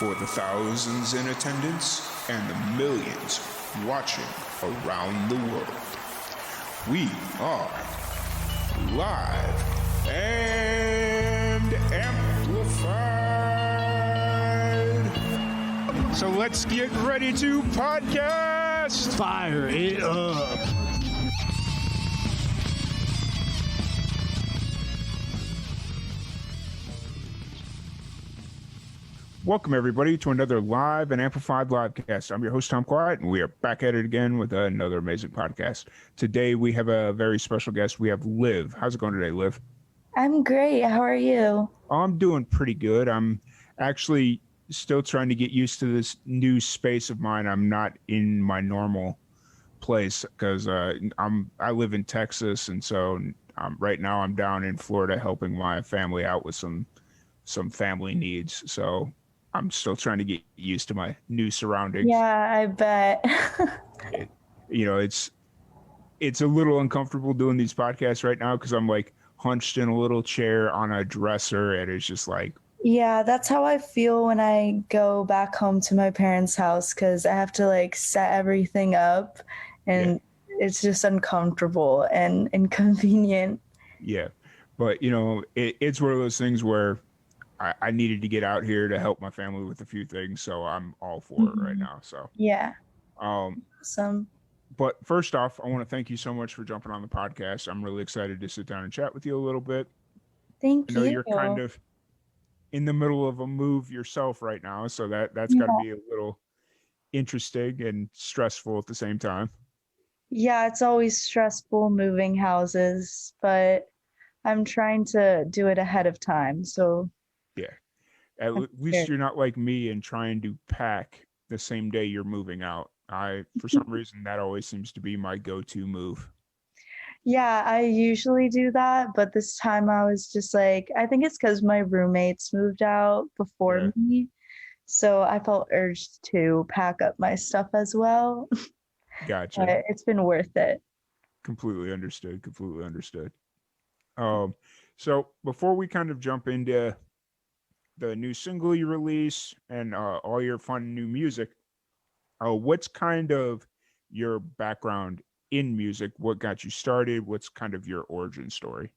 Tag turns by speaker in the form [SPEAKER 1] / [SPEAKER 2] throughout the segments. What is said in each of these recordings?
[SPEAKER 1] For the thousands in attendance and the millions watching around the world, we are live and amplified. So let's get ready to podcast.
[SPEAKER 2] Fire it up.
[SPEAKER 1] Welcome, everybody, to another live and amplified livecast. I'm your host, Tom Quiet, and we are back at it again with another amazing podcast. Today, we have a very special guest. We have Liv. How's it going today, Liv?
[SPEAKER 3] I'm great. How are you?
[SPEAKER 1] I'm doing pretty good. I'm actually still trying to get used to this new space of mine. I'm not in my normal place because I live in Texas, and so right now I'm down in Florida helping my family out with some family needs. So I'm still trying to get used to my new surroundings.
[SPEAKER 3] Yeah, I bet.
[SPEAKER 1] It's a little uncomfortable doing these podcasts right now because I'm like hunched in a little chair on a dresser, and it's just like.
[SPEAKER 3] Yeah, that's how I feel when I go back home to my parents' house because I have to like set everything up, and it's just uncomfortable and inconvenient.
[SPEAKER 1] Yeah, but it's one of those things where I needed to get out here to help my family with a few things, so I'm all for it right now. So
[SPEAKER 3] yeah, awesome.
[SPEAKER 1] But first off, I want to thank you so much for jumping on the podcast. I'm really excited to sit down and chat with you a little bit.
[SPEAKER 3] Thank you.
[SPEAKER 1] I know you're kind of in the middle of a move yourself right now, so that's got to be a little interesting and stressful at the same time.
[SPEAKER 3] Yeah, it's always stressful moving houses, but I'm trying to do it ahead of time. So
[SPEAKER 1] yeah, at least you're not like me and trying to pack the same day you're moving out. For some reason, that always seems to be my go-to move.
[SPEAKER 3] Yeah, I usually do that, but this time I was just like, I think it's because my roommates moved out before me, so I felt urged to pack up my stuff as well.
[SPEAKER 1] Gotcha.
[SPEAKER 3] But it's been worth it.
[SPEAKER 1] Completely understood. So before we kind of jump into the new single you release and all your fun new music, what's kind of your background in music? What got you started? What's kind of your origin story?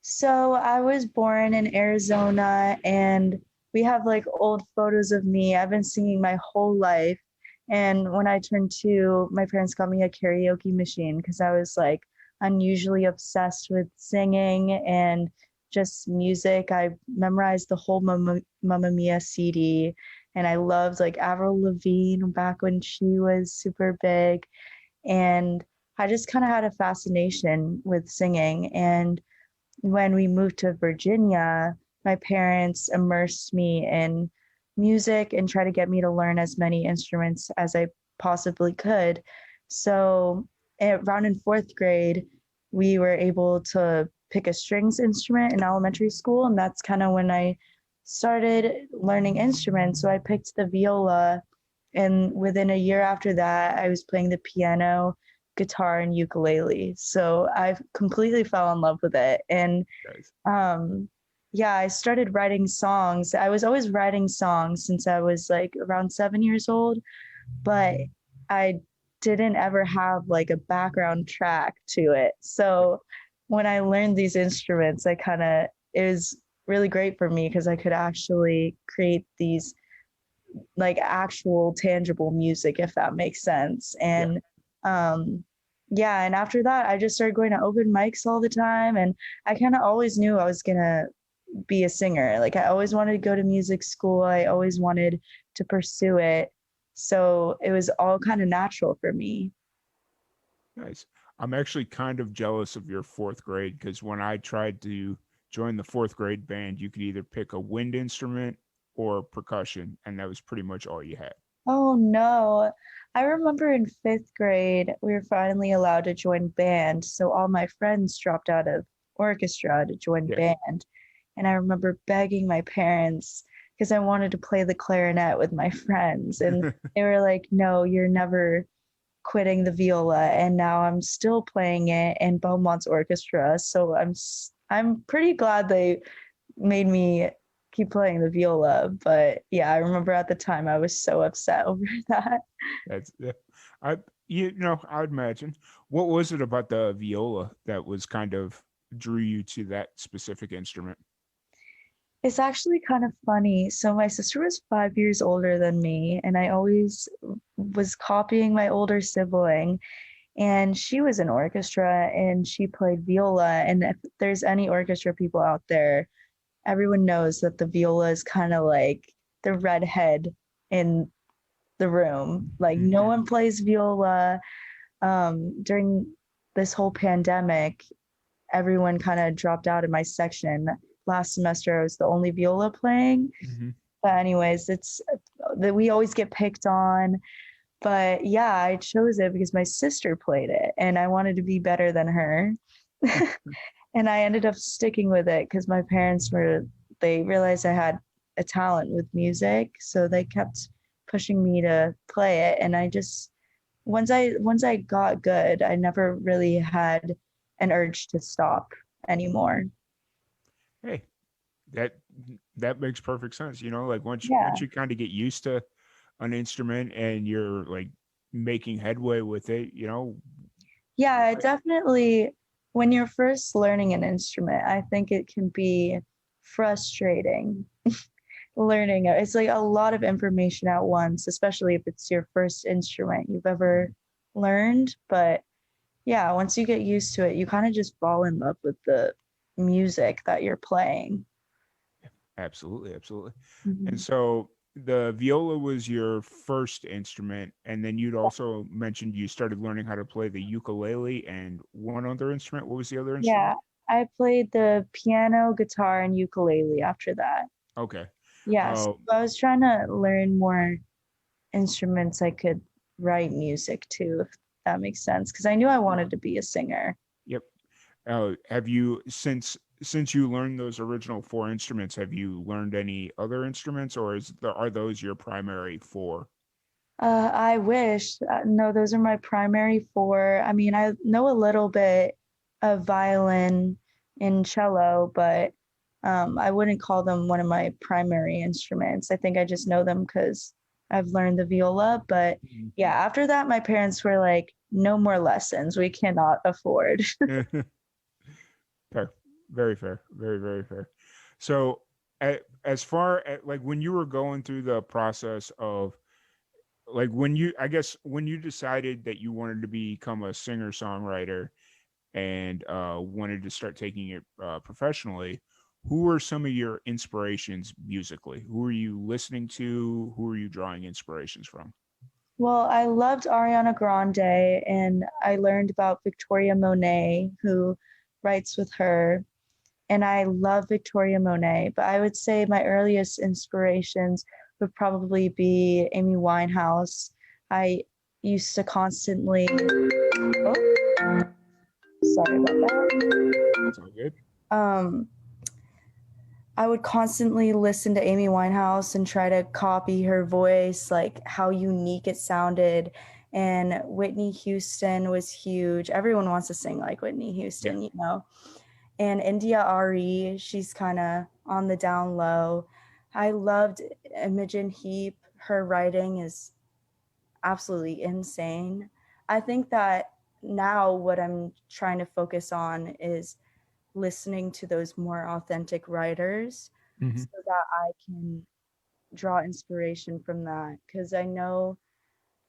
[SPEAKER 3] So I was born in Arizona, and we have like old photos of me. I've been singing my whole life. And when I turned 2, my parents got me a karaoke machine because I was like unusually obsessed with singing and just music. I memorized the whole Mamma Mia CD, and I loved like Avril Lavigne back when she was super big. And I just kind of had a fascination with singing. And when we moved to Virginia, my parents immersed me in music and tried to get me to learn as many instruments as I possibly could. So around in 4th grade, we were able to pick a strings instrument in elementary school, and that's kind of when I started learning instruments. So I picked the viola, and within a year after that, I was playing the piano, guitar, and ukulele. So I completely fell in love with it. And I started writing songs. I was always writing songs since I was like around 7 years old, but I didn't ever have like a background track to it. So when I learned these instruments, it was really great for me because I could actually create these like actual tangible music, if that makes sense. And and after that, I just started going to open mics all the time, and I kind of always knew I was gonna be a singer. Like I always wanted to go to music school. I always wanted to pursue it. So it was all kind of natural for me.
[SPEAKER 1] Nice. I'm actually kind of jealous of your 4th grade because when I tried to join the 4th grade band, you could either pick a wind instrument or percussion, and that was pretty much all you had.
[SPEAKER 3] Oh no. I remember in 5th grade, we were finally allowed to join band. So all my friends dropped out of orchestra to join band. And I remember begging my parents because I wanted to play the clarinet with my friends. And they were like, no, you're never quitting the viola. And now I'm still playing it in Beaumont's orchestra. So I'm pretty glad they made me keep playing the viola. But yeah, I remember at the time I was so upset over that.
[SPEAKER 1] That's I I'd imagine. What was it about the viola that was kind of drew you to that specific instrument?
[SPEAKER 3] It's actually kind of funny. So my sister was 5 years older than me, and I always was copying my older sibling. And she was in orchestra and she played viola. And if there's any orchestra people out there, everyone knows that the viola is kind of like the redhead in the room. Like no
[SPEAKER 1] Mhm.
[SPEAKER 3] one plays viola. During this whole pandemic, everyone kind of dropped out of my section. Last semester, I was the only viola playing.
[SPEAKER 1] Mhm.
[SPEAKER 3] But anyways, it's that we always get picked on. But yeah, I chose it because my sister played it and I wanted to be better than her. And I ended up sticking with it because my parents they realized I had a talent with music. So they kept pushing me to play it. And I just, once I got good, I never really had an urge to stop anymore.
[SPEAKER 1] Hey, that that makes perfect sense. Like once
[SPEAKER 3] Yeah.
[SPEAKER 1] you kind of get used to an instrument and you're like making headway with it,
[SPEAKER 3] Yeah, it
[SPEAKER 1] why-
[SPEAKER 3] definitely, when you're first learning an instrument, I think it can be frustrating learning it. It's like a lot of information at once, especially if it's your first instrument you've ever learned. But yeah, once you get used to it, you kind of just fall in love with the music that you're playing.
[SPEAKER 1] absolutely, absolutely. And
[SPEAKER 3] Mhm.
[SPEAKER 1] so the viola was your first instrument, and then you'd also mentioned you started learning how to play the ukulele and one other instrument. What was the other
[SPEAKER 3] Yeah,
[SPEAKER 1] instrument?
[SPEAKER 3] I played the piano, guitar, and ukulele after that.
[SPEAKER 1] Okay.
[SPEAKER 3] Yeah, so
[SPEAKER 1] Oh,
[SPEAKER 3] I was trying to learn more instruments I could write music to, if that makes sense, because I knew I wanted to be a singer.
[SPEAKER 1] yep. Have you since you learned those original four instruments, have you learned any other instruments, or are those your primary four?
[SPEAKER 3] I wish. No, those are my primary four. I mean, I know a little bit of violin and cello, but I wouldn't call them one of my primary instruments. I think I just know them because I've learned the viola. But
[SPEAKER 1] Mhm.
[SPEAKER 3] yeah, after that, my parents were like, no more lessons. We cannot afford.
[SPEAKER 1] Fair, very fair, very very fair. So, as far as like when you were going through the process of like I guess when you decided that you wanted to become a singer songwriter and wanted to start taking it professionally, who were some of your inspirations musically? Who are you listening to? Who are you drawing inspirations from?
[SPEAKER 3] Well, I loved Ariana Grande and I learned about Victoria Monet, who writes with her. And I love Victoria Monet, but I would say my earliest inspirations would probably be Amy Winehouse. I used to constantly, oh, sorry about that.
[SPEAKER 1] That's all good.
[SPEAKER 3] Um, I would constantly listen to Amy Winehouse and try to copy her voice, like how unique it sounded. And Whitney Houston was huge. Everyone wants to sing like Whitney
[SPEAKER 1] Yeah.
[SPEAKER 3] Houston. And India Ari, she's kind of on the down low. I loved Imogen Heap. Her writing is absolutely insane. I think that now what I'm trying to focus on is listening to those more authentic writers
[SPEAKER 1] Hmm.
[SPEAKER 3] so that I can draw inspiration from that. Because I know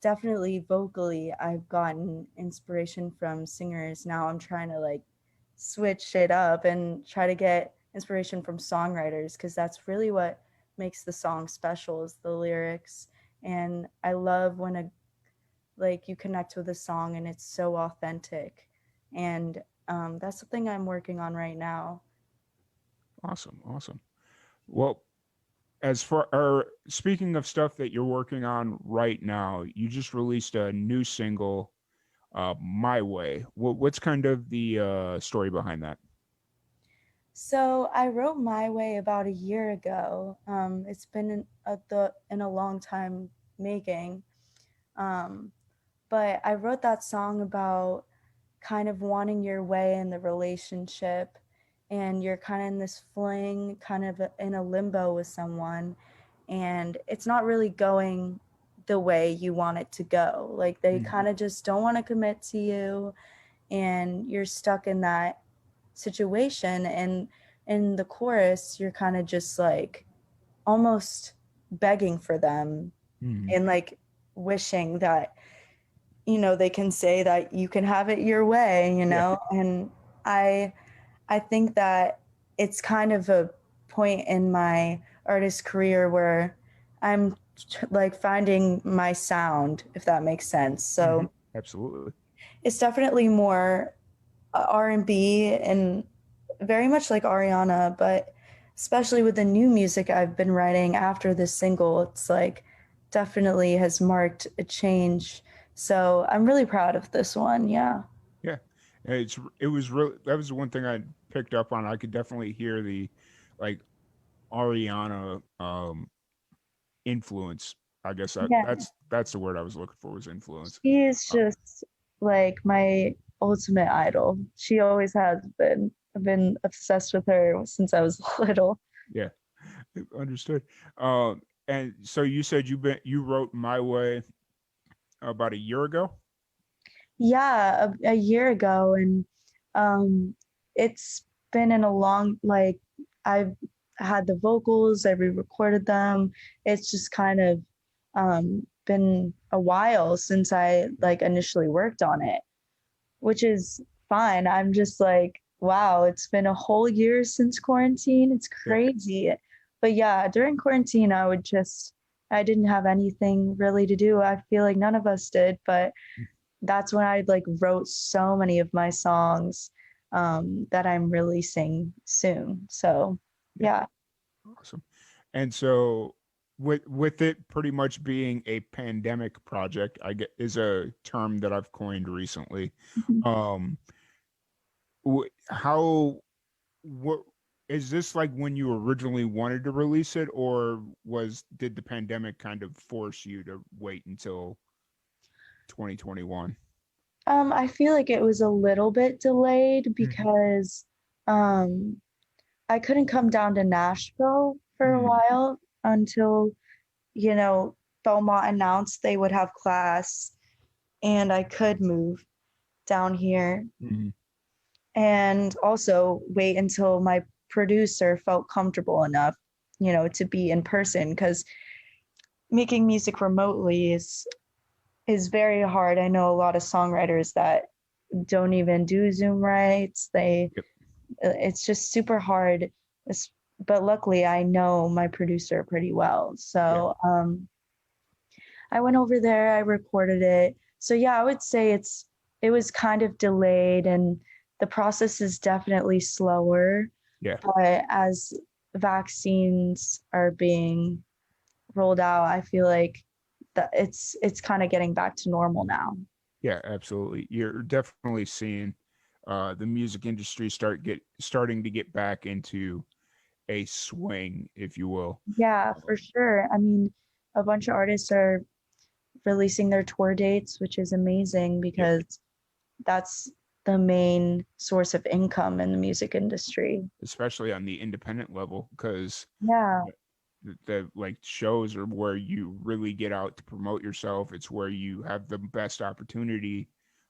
[SPEAKER 3] definitely vocally I've gotten inspiration from singers. Now I'm trying to like switch it up and try to get inspiration from songwriters because that's really what makes the song special is the lyrics. And I love when a like you connect with a song and it's so authentic. And that's something I'm working on right now.
[SPEAKER 1] Awesome. Awesome. Well, as far or speaking of stuff that you're working on right now, you just released a new single, "My Way." What's kind of the story behind that?
[SPEAKER 3] So I wrote My Way about a year ago. It's been in a long time making. Um, but I wrote that song about kind of wanting your way in the relationship and you're kind of in this fling, kind of in a limbo with someone, and it's not really going the way you want it to go. Like they kind of just don't want to commit to you, and you're stuck in that situation. And in the chorus, you're kind of just like almost begging for them and like wishing that, you know, they can say that you can have it your way, you
[SPEAKER 1] Yeah.
[SPEAKER 3] know. And I I think that it's kind of a point in my artist career where I'm like finding my sound, if that makes sense. So
[SPEAKER 1] Absolutely.
[SPEAKER 3] it's definitely more R&B and very much like Ariana, but especially with the new music I've been writing after this single, it's like definitely has marked a change. So I'm really proud of this one. Yeah.
[SPEAKER 1] Yeah. And it was really, that was the one thing I picked up on. I could definitely hear the like Ariana influence. I guess
[SPEAKER 3] Yeah.
[SPEAKER 1] that's the word I was looking for, was influence.
[SPEAKER 3] She is
[SPEAKER 1] Uh,
[SPEAKER 3] just like my ultimate idol. She always has been. I've been obsessed with her since I was little.
[SPEAKER 1] yeah, understood. And so you said you wrote My Way about a year ago?
[SPEAKER 3] Yeah, a year ago, and it's been in a long, like, I've had the vocals, I re-recorded them. It's just kind of been a while since I like initially worked on it, which is fine. I'm just like, wow, it's been a whole year since quarantine. It's
[SPEAKER 1] Yeah.
[SPEAKER 3] crazy. But yeah, during quarantine, I didn't have anything really to do. I feel like none of us did, but that's when I like wrote so many of my songs that I'm releasing soon. So
[SPEAKER 1] Yeah.
[SPEAKER 3] yeah.
[SPEAKER 1] Awesome. And so with it pretty much being a pandemic project, I get is a term that I've coined recently. Um how what is this like when you originally wanted to release it, or did the pandemic kind of force you to wait until 2021?
[SPEAKER 3] I feel like it was a little bit delayed
[SPEAKER 1] Hmm.
[SPEAKER 3] because um I couldn't come down to Nashville for a while until, you know, Belmont announced they would have class and I could move down here,
[SPEAKER 1] Mm-hmm.
[SPEAKER 3] and also wait until my producer felt comfortable enough, you know, to be in person, because making music remotely is very hard. I know a lot of songwriters that don't even do Zoom rights.
[SPEAKER 1] Yep.
[SPEAKER 3] It's just super hard. It's, but luckily I know my producer pretty well.
[SPEAKER 1] Yeah.
[SPEAKER 3] So I went over there, I recorded it. So yeah, I would say it was kind of delayed, and the process is definitely slower.
[SPEAKER 1] Yeah.
[SPEAKER 3] But as vaccines are being rolled out, I feel like that it's kind of getting back to normal now.
[SPEAKER 1] Yeah, absolutely. You're definitely seeing the music industry starting to get back into a swing, if you will.
[SPEAKER 3] Yeah, for
[SPEAKER 1] Um,
[SPEAKER 3] sure. I mean, a bunch of artists are releasing their tour dates, which is amazing
[SPEAKER 1] yep.
[SPEAKER 3] because that's the main source of income in the music industry.
[SPEAKER 1] Especially on the independent level, because
[SPEAKER 3] Yeah,
[SPEAKER 1] the like shows are where you really get out to promote yourself. It's where you have the best opportunity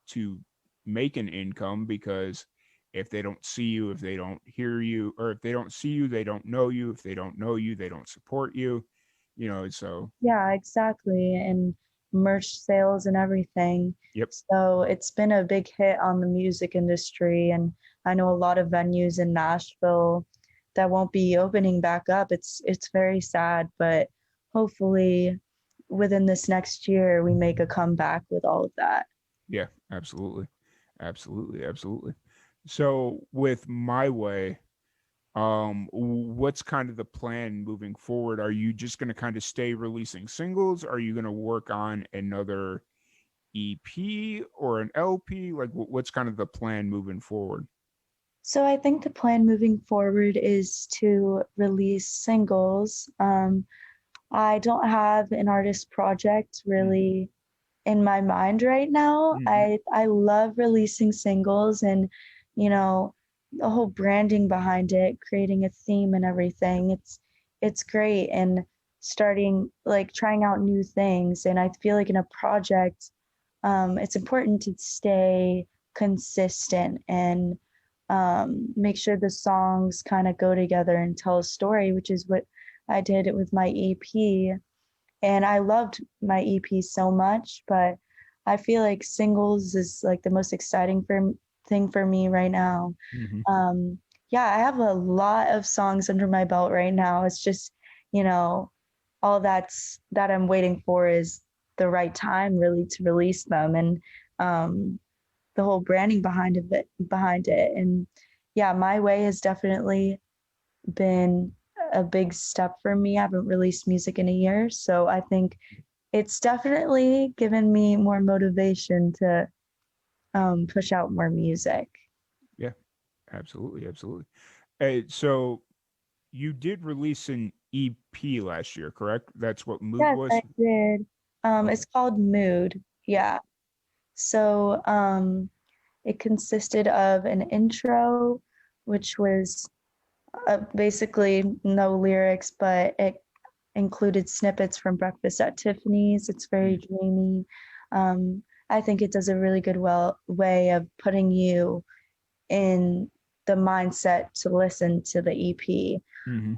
[SPEAKER 1] to make an income, because if they don't see you, if they don't hear you, or if they don't see you, they don't know you. If they don't know you, they don't support you. You know, so
[SPEAKER 3] yeah, exactly. And merch sales and everything.
[SPEAKER 1] yep.
[SPEAKER 3] So it's been a big hit on the music industry. And I know a lot of venues in Nashville that won't be opening back up. It's very sad, but hopefully within this next year we make a comeback with all of that.
[SPEAKER 1] Yeah, absolutely. Absolutely, absolutely. So with My Way, what's kind of the plan moving forward? Are you just going to kind of stay releasing singles? Are you going to work on another EP or an LP? Like what's kind of the plan moving forward?
[SPEAKER 3] So I think the plan moving forward is to release singles. I don't have an artist project really in my mind right now.
[SPEAKER 1] Mm-hmm.
[SPEAKER 3] I love releasing singles, and you know, the whole branding behind it, creating a theme and everything. It's great, and starting like trying out new things. And I feel like in a project, it's important to stay consistent and make sure the songs kind of go together and tell a story, which is what I did with my EP. And I loved my EP so much, but I feel like singles is like the most exciting thing for me right now.
[SPEAKER 1] Hmm.
[SPEAKER 3] Um, yeah, I have a lot of songs under my belt right now. It's just, you know, all that I'm waiting for is the right time really to release them, and um, the whole branding behind it. And yeah, My Way has definitely been a big step for me. I haven't released music in a year, so I think it's definitely given me more motivation to push out more music.
[SPEAKER 1] Yeah, absolutely, absolutely. So you did release an EP last year, correct? That's what Mood
[SPEAKER 3] Yes,
[SPEAKER 1] was?
[SPEAKER 3] I did.
[SPEAKER 1] Okay.
[SPEAKER 3] It's called Mood. Yeah. So it consisted of an intro, which was basically no lyrics, but it included snippets from Breakfast at Tiffany's. It's very dreamy. Um, I think it does a really good way of putting you in the mindset to listen to the EP.
[SPEAKER 1] Mm-hmm.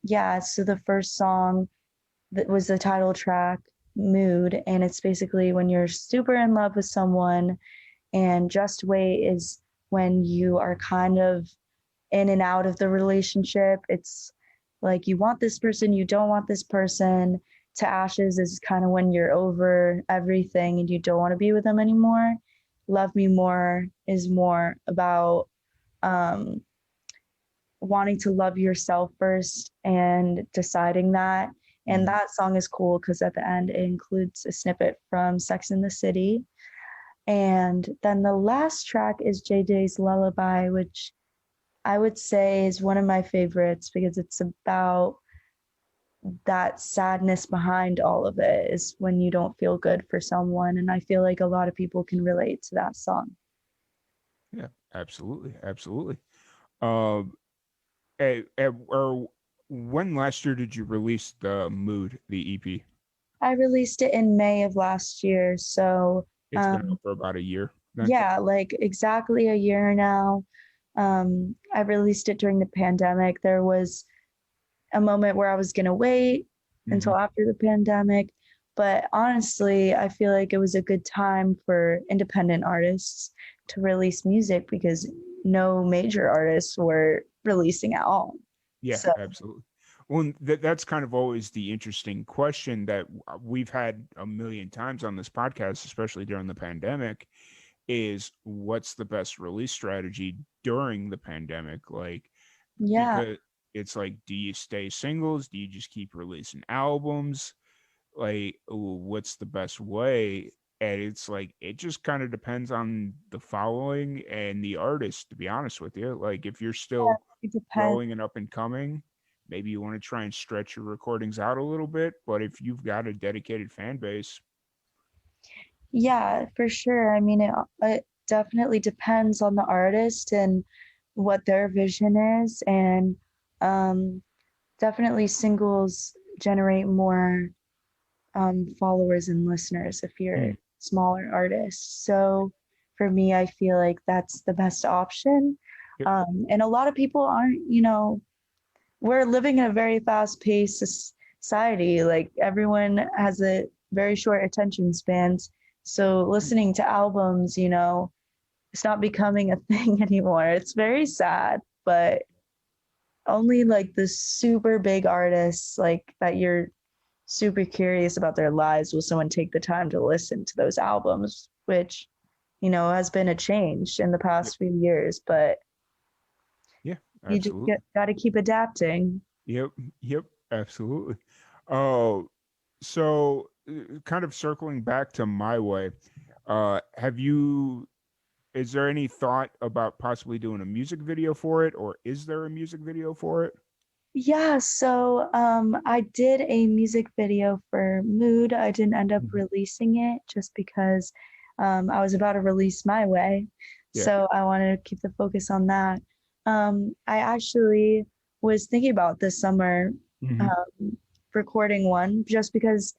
[SPEAKER 3] Yeah, so the first song that was the title track, Mood, and it's basically when you're super in love with someone, and Just Wait is when you are kind of in and out of the relationship. It's like you want this person, you don't want this person. To Ashes is kind of when you're over everything and you don't want to be with them anymore. Love Me More is more about um, wanting to love yourself first and deciding that. And
[SPEAKER 1] Mm-hmm.
[SPEAKER 3] that song is cool because at the end it includes a snippet from Sex in the City. And then the last track is JJ's Lullaby, which I would say is one of my favorites because it's about that sadness behind all of it, is when you don't feel good for someone. And I feel like a lot of people can relate to that song.
[SPEAKER 1] Yeah, absolutely, absolutely. Um, or when last year did you release the Mood, the EP?
[SPEAKER 3] I released it in May of last year. So,
[SPEAKER 1] It's been out for about a year then.
[SPEAKER 3] yeah, like exactly a year now. I released it during the pandemic. There was a moment where I was going to wait
[SPEAKER 1] Mm-hmm.
[SPEAKER 3] until after the pandemic. But honestly, I feel like it was a good time for independent artists to release music because no major artists were releasing at all.
[SPEAKER 1] Yeah,
[SPEAKER 3] So,
[SPEAKER 1] absolutely. Well, that's kind of always the interesting question that we've had a million times on this podcast, especially during the pandemic, is what's the best release strategy during the pandemic? Like,
[SPEAKER 3] yeah,
[SPEAKER 1] because it's like, do you stay singles? Do you just keep releasing albums? Like, what's the best way? And it's like, it just kind of depends on the following and the artist, to be honest with you. Like, if you're still
[SPEAKER 3] it depends.
[SPEAKER 1] growing and up and coming, maybe you want to try and stretch your recordings out a little bit. But if you've got a dedicated fan base,
[SPEAKER 3] Yeah, for sure. I mean, it definitely depends on the artist and what their vision is. And um, definitely singles generate more followers and listeners if you're a
[SPEAKER 1] mm,
[SPEAKER 3] smaller artist. So for me, I feel like that's the best option.
[SPEAKER 1] yep,
[SPEAKER 3] And a lot of people aren't, we're living in a very fast-paced society. Like everyone has a very short attention spans. So listening to albums, it's not becoming a thing anymore. It's very sad, but only like the super big artists like that you're super curious about their lives will someone take the time to listen to those albums, which has been a change in the
[SPEAKER 1] yep,
[SPEAKER 3] past few years, but
[SPEAKER 1] yeah,
[SPEAKER 3] you just
[SPEAKER 1] absolutely.
[SPEAKER 3] got to keep adapting.
[SPEAKER 1] Yep, yep, absolutely. Oh, so kind of circling back to My Way, have you, is there any thought about possibly doing a music video for it, or is there a music video for it?
[SPEAKER 3] Yeah, so I did a music video for Mood. I didn't end up
[SPEAKER 1] Mhm.
[SPEAKER 3] releasing it just because I was about to release My Way.
[SPEAKER 1] Yeah.
[SPEAKER 3] So I wanted to keep the focus on that. I actually was thinking about this summer
[SPEAKER 1] Hmm.
[SPEAKER 3] um, recording one just because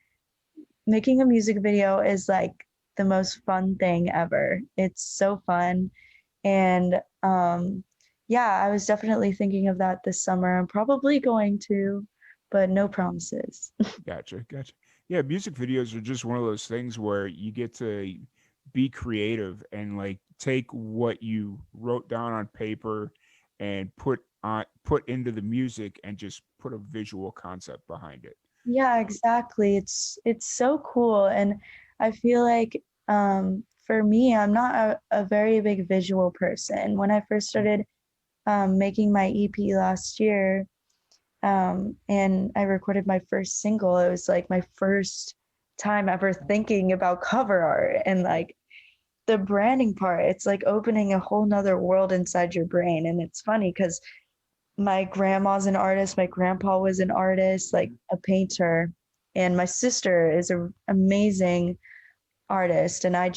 [SPEAKER 3] making a music video is like the most fun thing ever. It's so fun. And yeah, I was definitely thinking of that this summer. I'm probably going to, but no promises.
[SPEAKER 1] Gotcha, gotcha. Yeah, music videos are just one of those things where you get to be creative and like take what you wrote down on paper and put into the music and just put a visual concept behind it.
[SPEAKER 3] Yeah, exactly. It's so cool. And I feel like for me, I'm not a very big visual person. When I first started making my EP last year, and I recorded my first single, it was like my first time ever thinking about cover art and like the branding part. It's like opening a whole nother world inside your brain. And it's funny because my grandma's an artist, my grandpa was an artist, like a painter, and my sister is an amazing artist. And I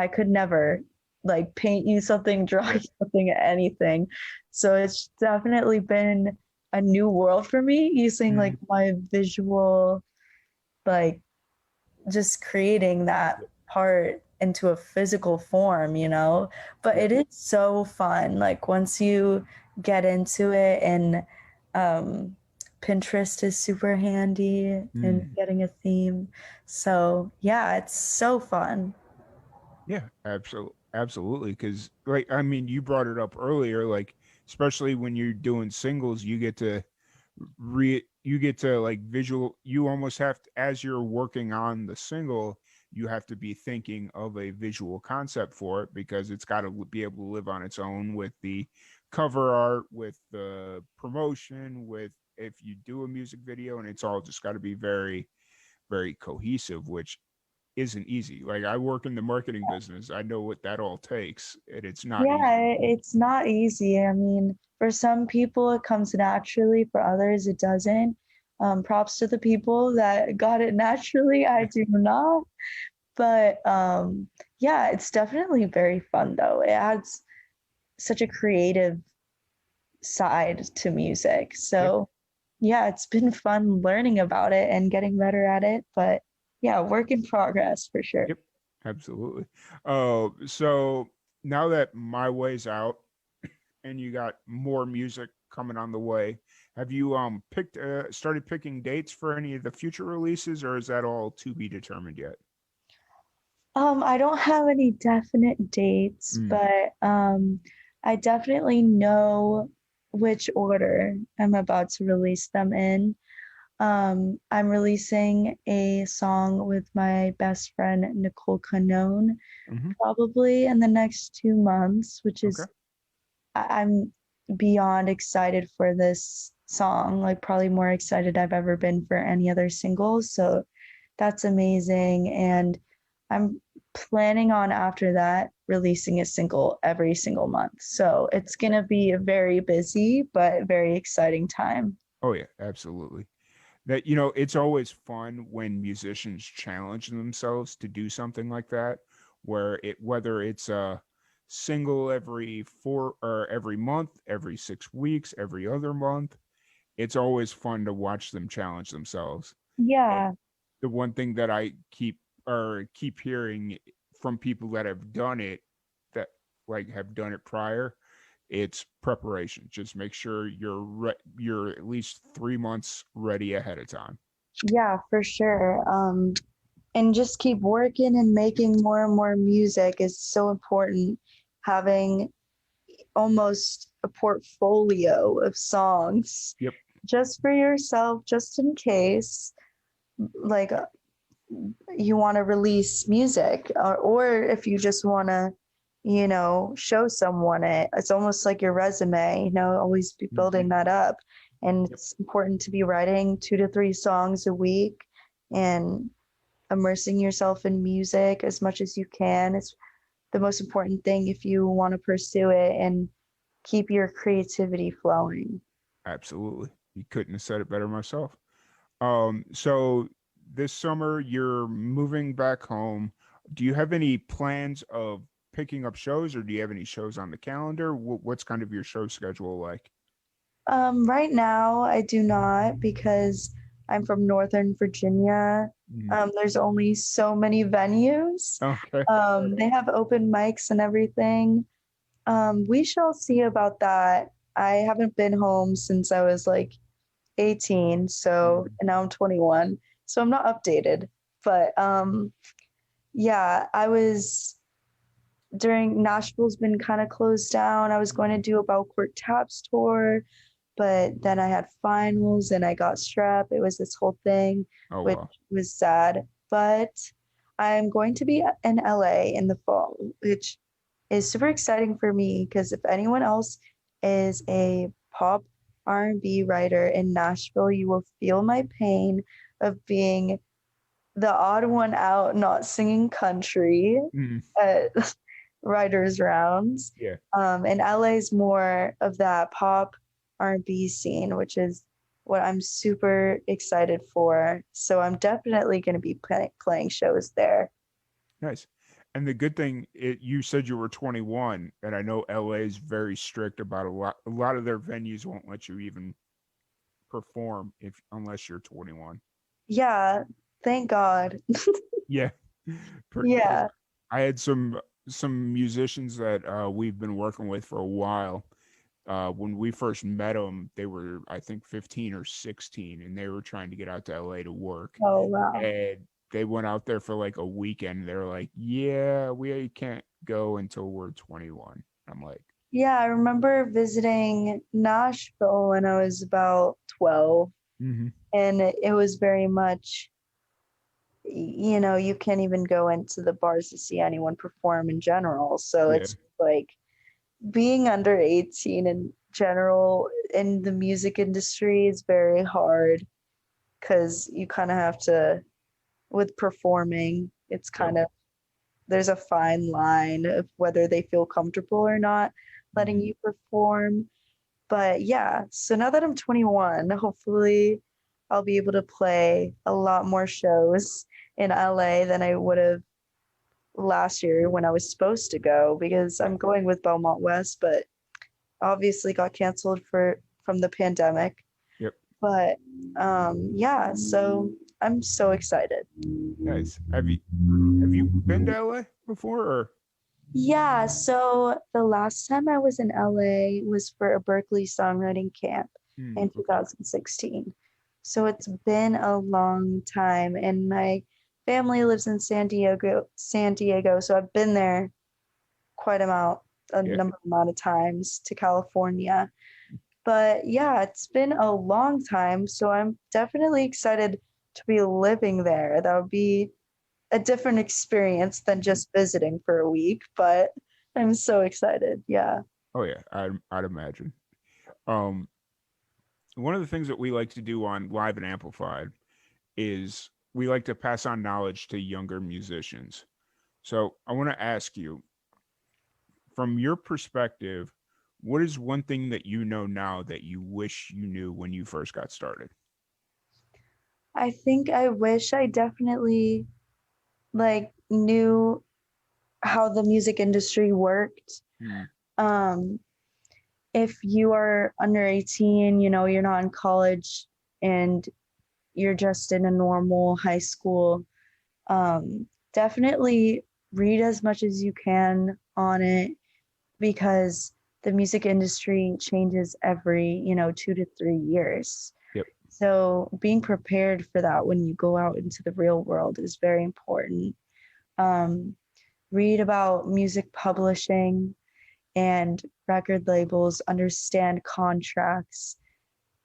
[SPEAKER 3] could never like paint you something, draw you something, anything. So it's definitely been a new world for me using like
[SPEAKER 1] Mhm.
[SPEAKER 3] my visual, like just creating that part into a physical form, you know? But
[SPEAKER 1] Yeah.
[SPEAKER 3] it is so fun. Like once you get into it and um Pinterest is super handy in
[SPEAKER 1] Mhm.
[SPEAKER 3] getting a theme. So, yeah, it's so fun.
[SPEAKER 1] Yeah, absolutely. Because, like, I mean, you brought it up earlier, like, especially when you're doing singles, you get to like visual. You almost have to, as you're working on the single, you have to be thinking of a visual concept for it because it's got to be able to live on its own with the cover art, with the promotion, with if you do a music video, and it's all just got to be very, very cohesive, which isn't easy. Like I work in the marketing business. I know what that all takes, and it's not
[SPEAKER 3] Yeah,
[SPEAKER 1] easy.
[SPEAKER 3] it's not easy. I mean, for some people it comes naturally, for others it doesn't. Props to the people that got it naturally. I do not. But yeah, it's definitely very fun though. It adds such a creative side to music.
[SPEAKER 1] Yep.
[SPEAKER 3] So yeah, it's been fun learning about it and getting better at it. But yeah, work in progress for sure.
[SPEAKER 1] Yep. Absolutely. So now that my way's out and you got more music coming on the way, have you picked started picking dates for any of the future releases, or is that all to be determined yet?
[SPEAKER 3] I don't have any definite dates,
[SPEAKER 1] Mm.
[SPEAKER 3] but I definitely know which order I'm about to release them in. I'm releasing a song with my best friend Nicole Canone
[SPEAKER 1] Hmm.
[SPEAKER 3] probably in the next 2 months, which
[SPEAKER 1] Okay.
[SPEAKER 3] is I'm beyond excited for this song, like probably more excited I've ever been for any other single. So that's amazing. And I'm planning on after that releasing a single every single month. So it's going to be a very busy but very exciting time.
[SPEAKER 1] Oh yeah, absolutely. That it's always fun when musicians challenge themselves to do something like that, whether it's a single every four or every month, every 6 weeks, every other month. It's always fun to watch them challenge themselves. And
[SPEAKER 3] Yeah.
[SPEAKER 1] the one thing that I keep hearing from people that have done it, that like have done it prior, it's preparation. Just make sure you're at least 3 months ready ahead of time.
[SPEAKER 3] Yeah, for sure. And just keep working and making more and more music is so important. Having almost a portfolio of songs
[SPEAKER 1] Yep.
[SPEAKER 3] just for yourself, just in case, like you want to release music, or if you just want to, show someone it. It's almost like your resume, always be
[SPEAKER 1] Mhm.
[SPEAKER 3] building that up. And
[SPEAKER 1] Yep.
[SPEAKER 3] it's important to be writing 2 to 3 songs a week and immersing yourself in music as much as you can. It's the most important thing if you want to pursue it and keep your creativity flowing.
[SPEAKER 1] Absolutely. You couldn't have said it better myself. So this summer you're moving back home. Do you have any plans of picking up shows, or do you have any shows on the calendar? What's kind of your show schedule like?
[SPEAKER 3] Right now, I do not because I'm from Northern Virginia.
[SPEAKER 1] Mhm.
[SPEAKER 3] There's only so many venues.
[SPEAKER 1] Okay.
[SPEAKER 3] They have open mics and everything. We shall see about that. I haven't been home since I was like 18, so
[SPEAKER 1] Mhm.
[SPEAKER 3] and now I'm 21, so I'm not updated. But yeah, I was during Nashville's been kind of closed down. I was going to do a Belcourt Taps tour, but then I had finals and I got strep. It was this whole thing,
[SPEAKER 1] Oh
[SPEAKER 3] which
[SPEAKER 1] wow.
[SPEAKER 3] was sad. But I'm going to be in LA in the fall, which is super exciting for me because if anyone else is a pop R&B writer in Nashville, you will feel my pain of being the odd one out not singing country
[SPEAKER 1] Mhm.
[SPEAKER 3] at writers rounds.
[SPEAKER 1] Yeah.
[SPEAKER 3] And LA is more of that pop R&B scene, which is what I'm super excited for. So I'm definitely going to be playing shows there.
[SPEAKER 1] Nice. And the good thing, you said you were 21, and I know LA is very strict about a lot. A lot of their venues won't let you even perform if unless you're 21.
[SPEAKER 3] Yeah, thank God.
[SPEAKER 1] Yeah, because
[SPEAKER 3] Yeah.
[SPEAKER 1] I had some musicians that we've been working with for a while. When we first met them, they were I think 15 or 16, and they were trying to get out to LA to work.
[SPEAKER 3] Oh, wow.
[SPEAKER 1] And they went out there for like a weekend. They're like, "Yeah, we can't go until we're 21." I'm like,
[SPEAKER 3] Yeah, I remember visiting Nashville when I was about 12,
[SPEAKER 1] mm-hmm.
[SPEAKER 3] and it was very much, you can't even go into the bars to see anyone perform in general. So
[SPEAKER 1] Yeah,
[SPEAKER 3] it's like being under 18 in general in the music industry is very hard because you kind of have to, with performing, it's
[SPEAKER 1] yep.
[SPEAKER 3] kind of, there's a fine line of whether they feel comfortable or not letting
[SPEAKER 1] Mhm.
[SPEAKER 3] you perform. But yeah, so now that I'm 21, hopefully I'll be able to play a lot more shows in LA than I would have last year when I was supposed to go because
[SPEAKER 1] Yeah,
[SPEAKER 3] I'm going with Belmont West, but obviously got canceled from the pandemic.
[SPEAKER 1] yep.
[SPEAKER 3] But yeah, so I'm so excited.
[SPEAKER 1] Nice. Have you been to LA before? Or
[SPEAKER 3] Yeah, so the last time I was in LA was for a Berkeley songwriting camp in
[SPEAKER 1] Okay.
[SPEAKER 3] 2016. So it's been a long time and my family lives in San Diego, so I've been there a
[SPEAKER 1] Yeah.
[SPEAKER 3] number amount of times to California. But yeah, it's been a long time, so I'm definitely excited to be living there. That would be a different experience than just visiting for a week, but I'm so excited. Yeah.
[SPEAKER 1] Oh yeah, I'd imagine. Um, one of the things that we like to do on Live and Amplified is we like to pass on knowledge to younger musicians. So I want to ask you, from your perspective, what is one thing that you know now that you wish you knew when you first got started?
[SPEAKER 3] I think I wish I definitely like knew how the music industry worked.
[SPEAKER 1] Hmm.
[SPEAKER 3] Um, if you are under 18, you're not in college and you're just in a normal high school, definitely read as much as you can on it because the music industry changes every, 2 to 3 years.
[SPEAKER 1] Yep.
[SPEAKER 3] So being prepared for that when you go out into the real world is very important. Um, Read about music publishing and record labels, understand contracts,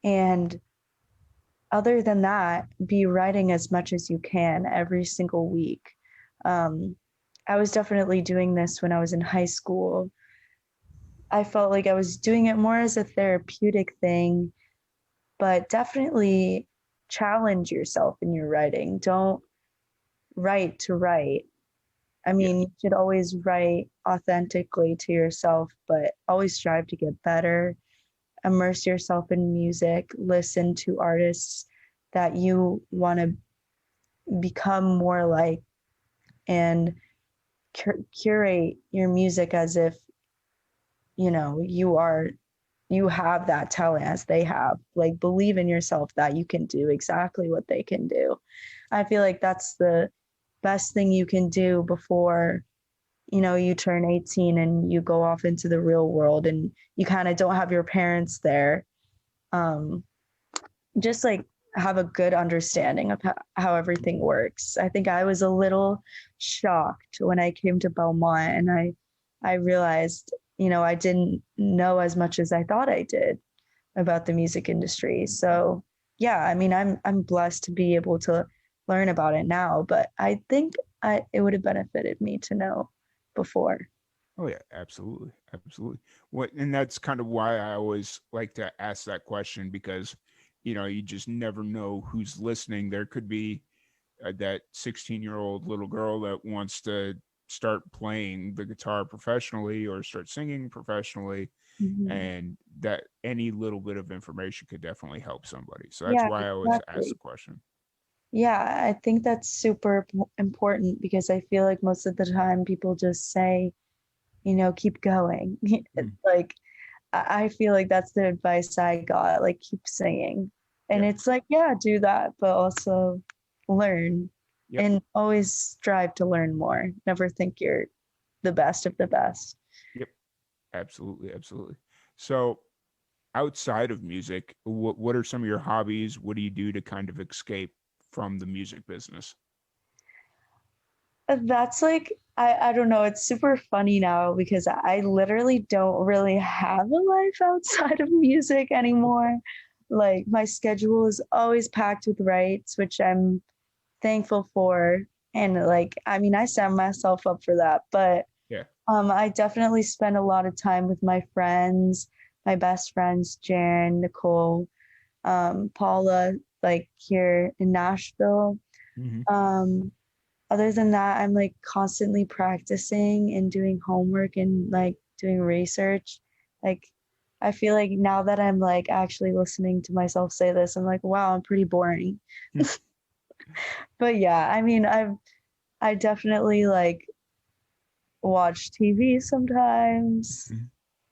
[SPEAKER 3] and other than that, be writing as much as you can every single week. Um, I was definitely doing this when I was in high school. I felt like I was doing it more as a therapeutic thing, but definitely challenge yourself in your writing. Don't write to write. I
[SPEAKER 1] Yeah.
[SPEAKER 3] mean, you should always write authentically to yourself, but always strive to get better. Immerse yourself in music, listen to artists that you want to become more like, and curate your music as if, you know, you have that talent as they have. Like, believe in yourself that you can do exactly what they can do. I feel like that's the best thing you can do before, you know, you turn 18 and you go off into the real world and you kind of don't have your parents there. um just like have a good understanding of how everything works. I think I was a little shocked when I came to Belmont, and I realized, you know, I didn't know as much as I thought I did about the music industry. So yeah, I mean, I'm blessed to be able to learn about it now, but I think it would have benefited me to know before.
[SPEAKER 1] Oh yeah, absolutely, absolutely. What, and that's kind of why I always like to ask that question, because you just never know who's listening. There could be that 16-year-old little girl that wants to start playing the guitar professionally or start singing professionally,
[SPEAKER 3] Mhm.
[SPEAKER 1] and that any little bit of information could definitely help somebody. So that's
[SPEAKER 3] Yeah,
[SPEAKER 1] why I always ask the
[SPEAKER 3] exactly.
[SPEAKER 1] question.
[SPEAKER 3] Yeah, I think that's super important because I feel like most of the time people just say, you know, keep going.
[SPEAKER 1] Mm,
[SPEAKER 3] Like, I feel like that's the advice I got, like, keep singing. And
[SPEAKER 1] yep,
[SPEAKER 3] it's like, yeah, do that, but also learn
[SPEAKER 1] yep,
[SPEAKER 3] and always strive to learn more. Never think you're the best of the best.
[SPEAKER 1] yep, absolutely, absolutely. So outside of music, what are some of your hobbies? What do you do to kind of escape from the music business?
[SPEAKER 3] That's like, I don't know, it's super funny now because I literally don't really have a life outside of music anymore. Like, my schedule is always packed with rights, which I'm thankful for. And like, I mean, I set myself up for that, but
[SPEAKER 1] Yeah.
[SPEAKER 3] I definitely spend a lot of time with my friends, my best friends, Jan, Nicole, Paula, like here in Nashville.
[SPEAKER 1] Hmm.
[SPEAKER 3] Um, Other than that, I'm like constantly practicing and doing homework and like doing research. Like, I feel like now that I'm like actually listening to myself say this, I'm like, wow, I'm pretty boring. But yeah, I mean, I definitely like watch TV sometimes,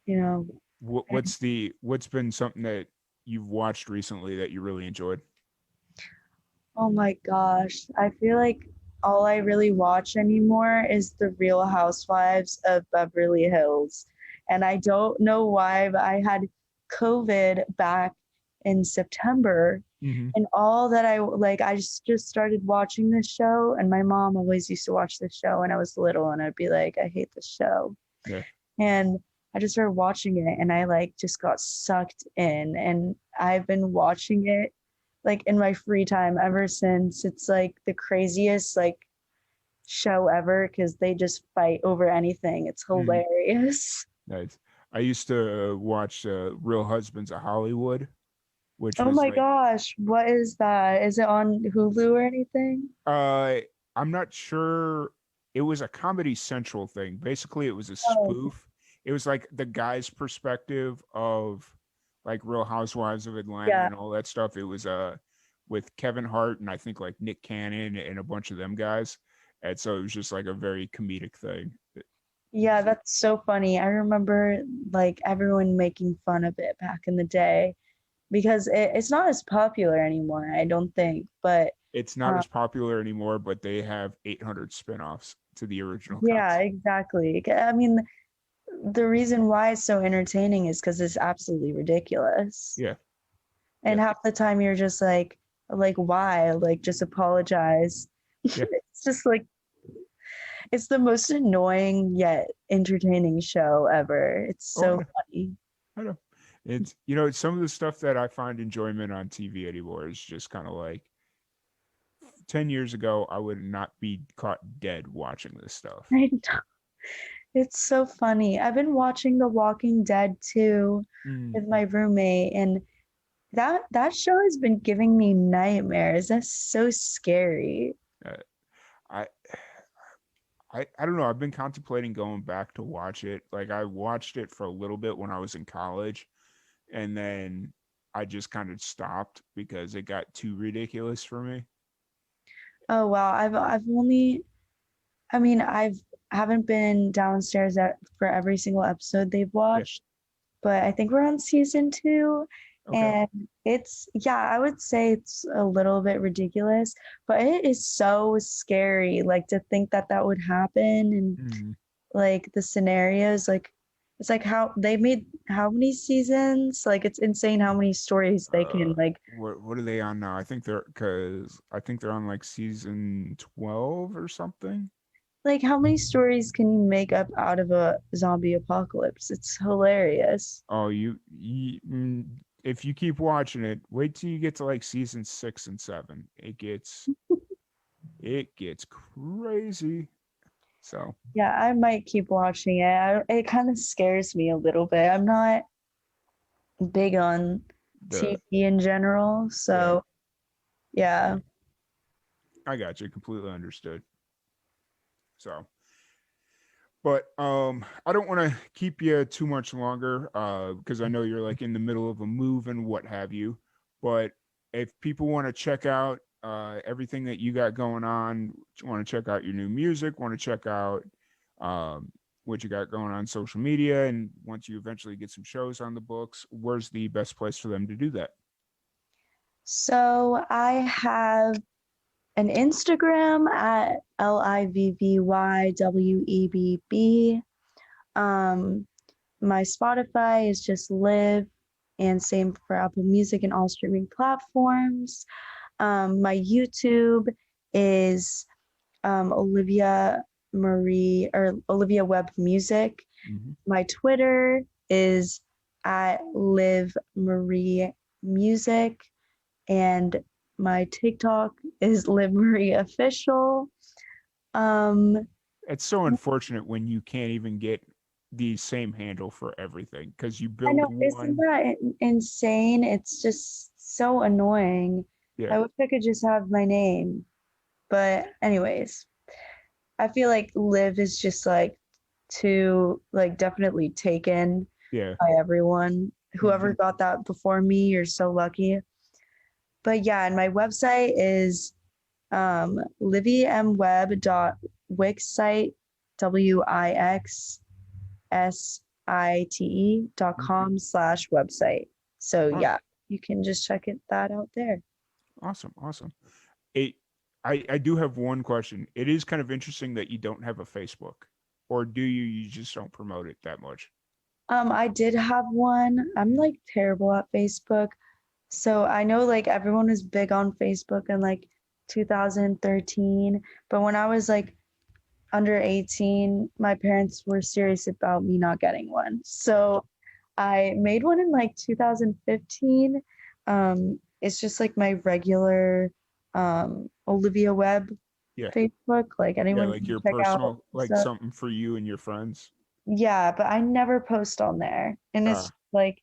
[SPEAKER 3] you know.
[SPEAKER 1] What's been something that you've watched recently that you really enjoyed?
[SPEAKER 3] Oh my gosh. I feel like all I really watch anymore is The Real Housewives of Beverly Hills. And I don't know why, but I had COVID back in September.
[SPEAKER 1] Hmm.
[SPEAKER 3] And all that I like, I just started watching this show. And my mom always used to watch this show when I was little. And I'd be like, I hate this show.
[SPEAKER 1] Yeah.
[SPEAKER 3] And I just started watching it and I like just got sucked in. And I've been watching it like in my free time ever since. It's like the craziest like show ever because they just fight over anything. It's
[SPEAKER 1] Hmm.
[SPEAKER 3] hilarious.
[SPEAKER 1] Nice. I used to watch Real Husbands of Hollywood, which
[SPEAKER 3] Oh
[SPEAKER 1] was
[SPEAKER 3] my
[SPEAKER 1] like
[SPEAKER 3] gosh, what is that? Is it on Hulu or anything?
[SPEAKER 1] uh I'm not sure. It was a Comedy Central thing. Basically, it was a
[SPEAKER 3] Oh,
[SPEAKER 1] spoof. It was like the guy's perspective of like Real Housewives of Atlanta
[SPEAKER 3] yeah.
[SPEAKER 1] and all that stuff. It was with Kevin Hart and I think like Nick Cannon and a bunch of them guys. And so it was just like a very comedic thing. It
[SPEAKER 3] Yeah,
[SPEAKER 1] was like,
[SPEAKER 3] that's so funny. I remember like everyone making fun of it back in the day because it's not as popular anymore, I don't think. But
[SPEAKER 1] it's not
[SPEAKER 3] uh,
[SPEAKER 1] as popular anymore, but they have 800 spinoffs to the original
[SPEAKER 3] yeah,
[SPEAKER 1] concept.
[SPEAKER 3] exactly. I mean, the reason why it's so entertaining is because it's absolutely ridiculous.
[SPEAKER 1] Yeah.
[SPEAKER 3] And
[SPEAKER 1] Yep.
[SPEAKER 3] half the time you're just like why? Like just apologize.
[SPEAKER 1] Yeah.
[SPEAKER 3] It's just like it's the most annoying yet entertaining show ever. It's
[SPEAKER 1] Oh, I
[SPEAKER 3] so
[SPEAKER 1] know.
[SPEAKER 3] funny.
[SPEAKER 1] I know. It's some of the stuff that I find enjoyment on TV anymore is just kind of like 10 years ago I would not be caught dead watching this stuff.
[SPEAKER 3] I know. It's so funny. I've been watching The Walking Dead too
[SPEAKER 1] Mm.
[SPEAKER 3] with my roommate, and that show has been giving me nightmares. That's so scary.
[SPEAKER 1] Uh, I I don't know. I've been contemplating going back to watch it. Like I watched it for a little bit when I was in college, and then I just kind of stopped because it got too ridiculous for me.
[SPEAKER 3] Oh wow, I've only I mean, haven't been downstairs for every single episode they've
[SPEAKER 1] Yeah.
[SPEAKER 3] watched, but I think we're on season 2.
[SPEAKER 1] Okay.
[SPEAKER 3] And it's, yeah, I would say it's a little bit ridiculous, but it is so scary, like to think that that would happen. And
[SPEAKER 1] Mhm.
[SPEAKER 3] like the scenarios, like it's like how they made how many seasons? Like it's insane how many stories they can like
[SPEAKER 1] What are they on now? I think they're on like season 12 or something.
[SPEAKER 3] how many stories can you make up out of a zombie apocalypse? It's hilarious.
[SPEAKER 1] Oh, if you keep watching it, wait till you get to like season 6 and 7. It gets crazy. So
[SPEAKER 3] Yeah, I might keep watching it. It kind of scares me a little bit. I'm not big on
[SPEAKER 1] the
[SPEAKER 3] TV in general,
[SPEAKER 1] yeah,
[SPEAKER 3] so yeah.
[SPEAKER 1] I got you completely understood. So, but I don't want to keep you too much longer because I know you're like in the middle of a move and what have you. But if people want to check out everything that you got going on, want to check out your new music, want to check out um, what you got going on social media, and once you eventually get some shows on the books, where's the best place for them to do that?
[SPEAKER 3] So I have an Instagram at LIVVYWEBB. Um, my Spotify is just Live, and same for Apple Music and all streaming platforms. My YouTube is Olivia Marie or Olivia Webb Music.
[SPEAKER 1] Mm-hmm.
[SPEAKER 3] My Twitter is at Liv Marie Music, and my TikTok is Liv Marie Official. Um,
[SPEAKER 1] It's so unfortunate when you can't even get the same handle for everything because you
[SPEAKER 3] I
[SPEAKER 1] build
[SPEAKER 3] know, isn't
[SPEAKER 1] one.
[SPEAKER 3] that insane? It's just so annoying.
[SPEAKER 1] Yeah.
[SPEAKER 3] I wish I could just have my name. But anyways, I feel like Liv is just like too like definitely taken
[SPEAKER 1] Yeah.
[SPEAKER 3] by everyone.
[SPEAKER 1] Mm-hmm.
[SPEAKER 3] Whoever got that before me, you're so lucky. But yeah, and my website is livymweb.wixsite
[SPEAKER 1] Mm-hmm.
[SPEAKER 3] wixsite.com/website. So
[SPEAKER 1] Awesome.
[SPEAKER 3] yeah, you can just check that out there.
[SPEAKER 1] Awesome. Awesome. It, I do have one question. It is kind of interesting that you don't have a Facebook, or do you? You just don't promote it that much.
[SPEAKER 3] I did have one. I'm like terrible at Facebook. So I know like everyone was big on Facebook in like 2013, but when I was like under 18, my parents were serious about me not getting one.
[SPEAKER 1] Gotcha.
[SPEAKER 3] So I made one in like 2015. It's just like my regular Olivia Webb
[SPEAKER 1] Yeah.
[SPEAKER 3] Facebook. Like
[SPEAKER 1] Yeah.
[SPEAKER 3] anyone
[SPEAKER 1] Like
[SPEAKER 3] can
[SPEAKER 1] your
[SPEAKER 3] check out
[SPEAKER 1] personal, like
[SPEAKER 3] stuff.
[SPEAKER 1] something for you and your friends.
[SPEAKER 3] Yeah, but I never post on there. And
[SPEAKER 1] Uh,
[SPEAKER 3] it's like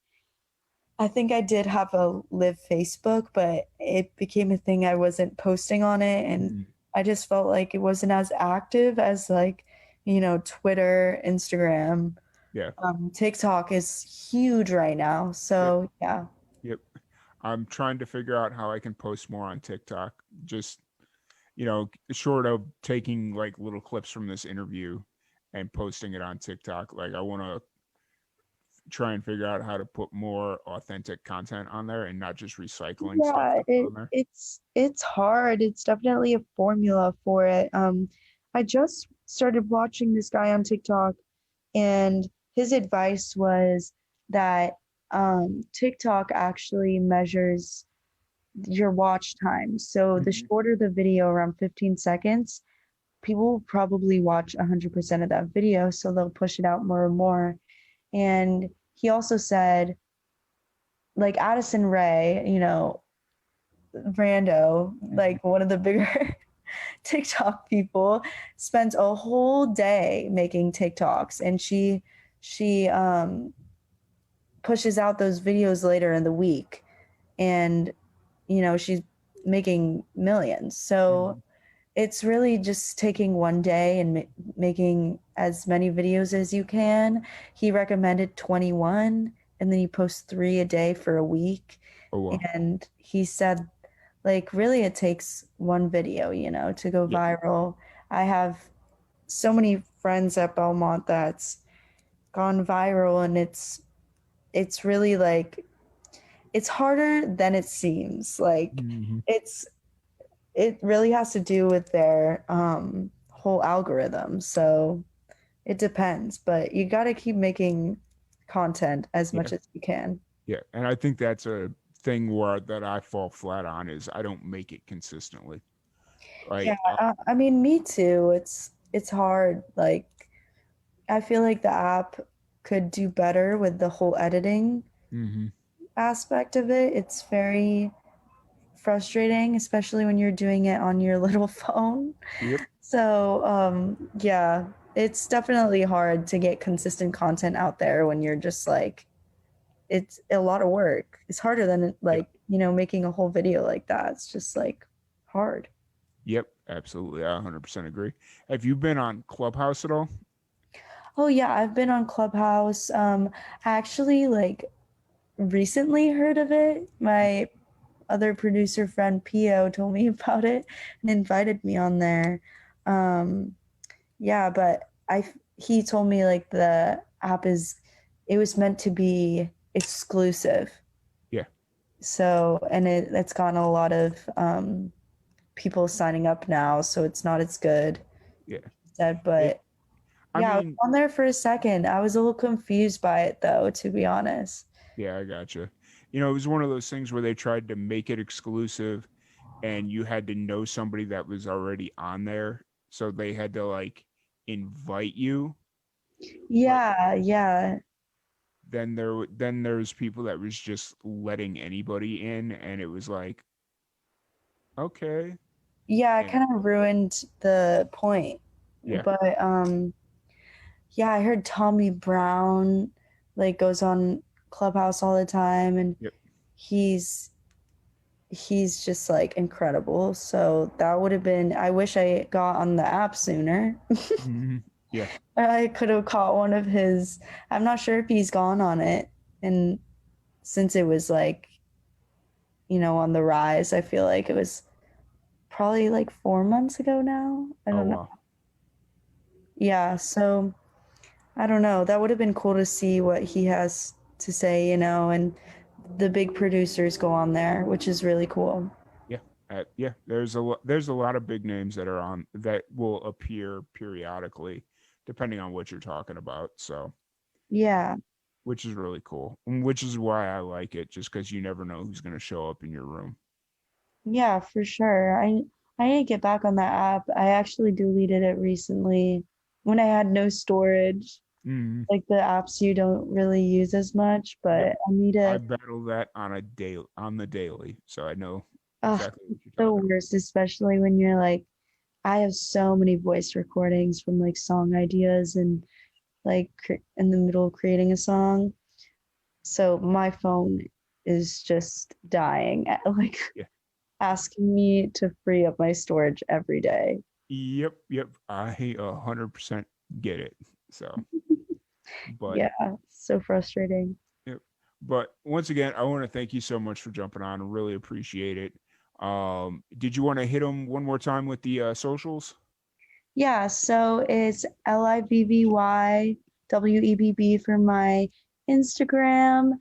[SPEAKER 3] I think I did have a Live Facebook, but it became a thing I wasn't posting on it, and
[SPEAKER 1] mhm.
[SPEAKER 3] I just felt like it wasn't as active as like, Twitter, Instagram.
[SPEAKER 1] Yeah.
[SPEAKER 3] TikTok is huge right now.
[SPEAKER 1] Yep.
[SPEAKER 3] So yeah.
[SPEAKER 1] Yep. I'm trying to figure out how I can post more on TikTok. Just, short of taking like little clips from this interview and posting it on TikTok. Like I want to try and figure out how to put more authentic content on there and not just recycling stuff
[SPEAKER 3] Yeah,
[SPEAKER 1] that's on there.
[SPEAKER 3] it's hard. It's definitely a formula for it. I just started watching this guy on TikTok, and his advice was that TikTok actually measures your watch time. So the
[SPEAKER 1] Mhm.
[SPEAKER 3] shorter the video, around 15 seconds, people will probably watch 100% of that video, so they'll push it out more and more. And he also said, like Addison Ray, Rando,
[SPEAKER 1] Mhm.
[SPEAKER 3] like one of the bigger TikTok people, spends a whole day making TikToks, and she pushes out those videos later in the week, and she's making millions. So
[SPEAKER 1] Mhm.
[SPEAKER 3] it's really just taking one day and making as many videos as you can. He recommended 21, and then you post 3 a day for a week.
[SPEAKER 1] Oh wow.
[SPEAKER 3] And he said, like, really, it takes one video, to go
[SPEAKER 1] Yeah.
[SPEAKER 3] viral. I have so many friends at Belmont that's gone viral, and it's really like it's harder than it seems. Like
[SPEAKER 1] Hmm.
[SPEAKER 3] it's it really has to do with their whole algorithm. So it depends, but you got to keep making content as
[SPEAKER 1] Yeah,
[SPEAKER 3] much as you can.
[SPEAKER 1] yeah, and I think that's a thing where that I fall flat on is I don't make it consistently.
[SPEAKER 3] Yeah,
[SPEAKER 1] Like,
[SPEAKER 3] I mean, me too. It's hard. Like I feel like the app could do better with the whole editing
[SPEAKER 1] mhm.
[SPEAKER 3] aspect of it. It's very frustrating, especially when you're doing it on your little phone.
[SPEAKER 1] Yep,
[SPEAKER 3] So, yeah, it's definitely hard to get consistent content out there when you're just like, it's a lot of work. It's harder than
[SPEAKER 1] yep,
[SPEAKER 3] like, making a whole video like that. It's just like hard.
[SPEAKER 1] yep, absolutely. I 100% agree. Have you been on Clubhouse at all?
[SPEAKER 3] Oh yeah, I've been on Clubhouse. I actually like recently heard of it. My other producer friend Pio told me about it and invited me on there. Um, yeah, but he told me like the app is it was meant to be exclusive.
[SPEAKER 1] Yeah,
[SPEAKER 3] So and it's gotten a lot of people signing up now, so it's not as good.
[SPEAKER 1] yeah.
[SPEAKER 3] He said,
[SPEAKER 1] It,
[SPEAKER 3] but
[SPEAKER 1] I
[SPEAKER 3] yeah, I was
[SPEAKER 1] mean,
[SPEAKER 3] on there for a second. I was a little confused by it though, to be honest.
[SPEAKER 1] yeah, I gotcha. It was one of those things where they tried to make it exclusive and you had to know somebody that was already on there. So they had to like invite you. But
[SPEAKER 3] Yeah, yeah.
[SPEAKER 1] then there's people that was just letting anybody in and it was like, okay.
[SPEAKER 3] Yeah, it
[SPEAKER 1] And
[SPEAKER 3] kind of ruined the point.
[SPEAKER 1] yeah,
[SPEAKER 3] But yeah, I heard Tommy Brown like goes on Clubhouse all the time, and
[SPEAKER 1] yep.
[SPEAKER 3] he's he's just like incredible. So that would have been I wish I got on the app sooner.
[SPEAKER 1] Mhm. Yeah.
[SPEAKER 3] I could have caught one of his. I'm not sure if he's gone on it, and since it was like, on the rise, I feel like it was probably like 4 months ago now. I
[SPEAKER 1] Oh
[SPEAKER 3] don't know.
[SPEAKER 1] wow.
[SPEAKER 3] Yeah, so I don't know. That would have been cool to see what he has to say, and the big producers go on there, which is really cool.
[SPEAKER 1] Yeah. Yeah, there's a lot of big names that are on that will appear periodically depending on what you're talking about. So,
[SPEAKER 3] Yeah.
[SPEAKER 1] which is really cool. And which is why I like it just cuz you never know who's going to show up in your room.
[SPEAKER 3] Yeah, for sure. I need to get back on that app. I actually deleted it recently when I had no storage,
[SPEAKER 1] Mhm.
[SPEAKER 3] like the apps you don't really use as much,
[SPEAKER 1] Yep.
[SPEAKER 3] but I need
[SPEAKER 1] I
[SPEAKER 3] to.
[SPEAKER 1] battle that on the daily, so I know
[SPEAKER 3] Ugh,
[SPEAKER 1] exactly what
[SPEAKER 3] it's
[SPEAKER 1] you're
[SPEAKER 3] the
[SPEAKER 1] talking about.
[SPEAKER 3] worst, especially when you're like, I have so many voice recordings from like song ideas and like in the middle of creating a song. So my phone is just dying, like
[SPEAKER 1] Yeah.
[SPEAKER 3] asking me to free up my storage every day.
[SPEAKER 1] Yep, yep. I 100% get it. So, but
[SPEAKER 3] Yeah, so frustrating.
[SPEAKER 1] yep. But once again, I want to thank you so much for jumping on. I really appreciate it. Did you want to hit them one more time with the socials?
[SPEAKER 3] Yeah, so it's LIVVYWEBB for my Instagram.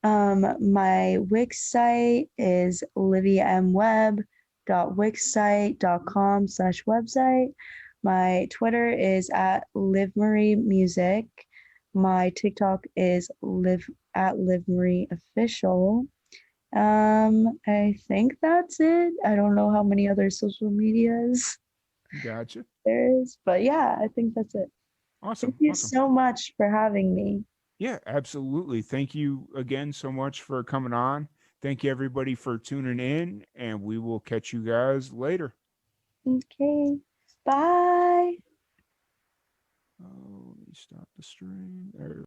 [SPEAKER 3] My Wix site is liviamweb.wixsite.com/website. My Twitter is at livmariemusic. My TikTok is live at livmarieofficial. I think that's it. I don't know how many other social medias
[SPEAKER 1] Gotcha.
[SPEAKER 3] there is, but yeah, I think that's it. Thank
[SPEAKER 1] Awesome.
[SPEAKER 3] you
[SPEAKER 1] Awesome.
[SPEAKER 3] so much for having me.
[SPEAKER 1] Yeah, absolutely. Thank you again so much for coming on. Thank you everybody for tuning in, and we will catch you guys later.
[SPEAKER 3] Okay, bye.
[SPEAKER 1] Oh, let me stop the stream. There.